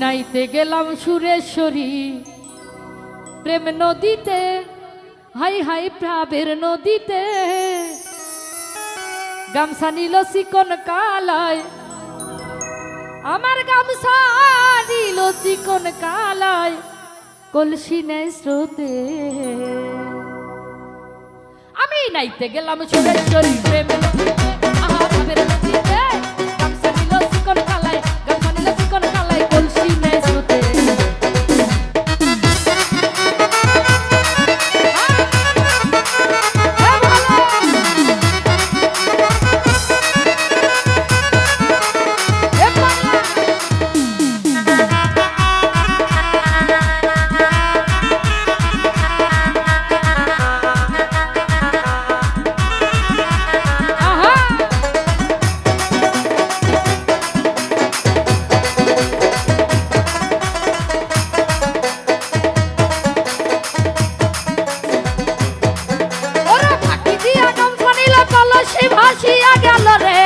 নাইতে গেলাম সুরেশ্বরী প্রেম নদীতে, high high প্রাবের নদীতে। গামছা নিল চিকন কালায়, আমার গামছা নিল চিকন কালায়, কলসি নেই স্রোতে। আমি নাইতে গেলাম সুরেশ্বরী প্রেম নদীতে, আহা প্রাবের নদীতে। গামছা নিল চিকন কালায়, গামছা নিল চিকন কালায়, কলসি নেই স্রোতে। ভাসিয়া গেল রে,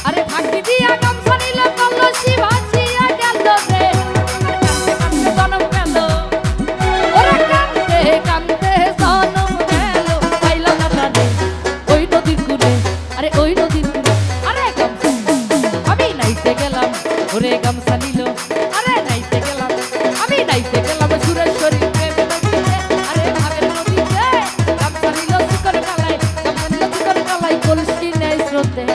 আরে ফাঁকি দিয়া গামছা নিল কলসি ভাসিয়া গেল রে। কান্দে জনম গেল, ওরে কান্দে কান্দে জনম গেল, পাইল না প্রাণে ওই নদীর কূলে, আরে ওই নদীর কূলে। আরে গামছা আমি নাইতে গেলাম, ওরে গামছা নিল, আরে নাইতে গেলাম, আমি নাইতে গেলাম সুরেশ্বরী প্রেম নদীতে, আরে ভাবের নদীতে। গামছা নিল চিকন কালায়, গামছা নিল চিকন কালায়, কলসি নেই স্রোতে।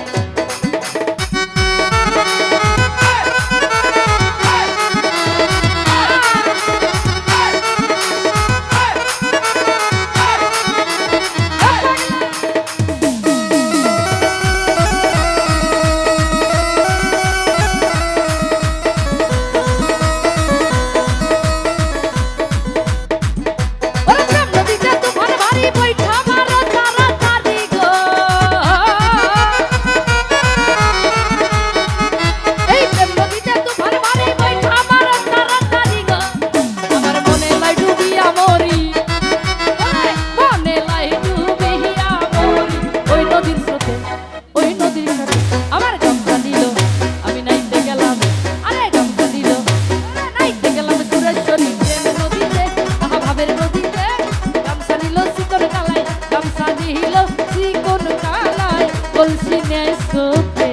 কলসি নেই স্রোতে।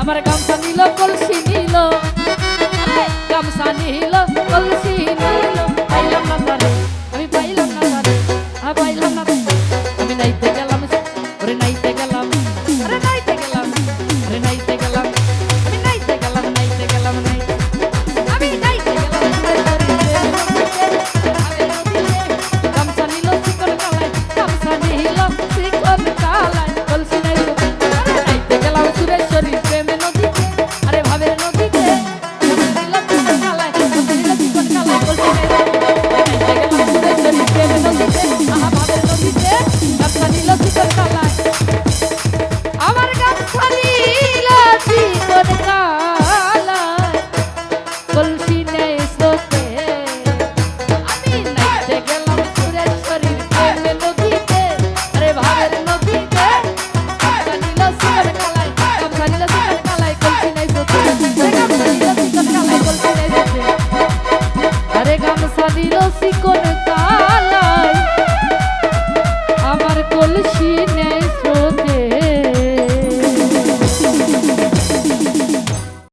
আমার গামছা নিল কলসি নিল, গামছা নিল কলসি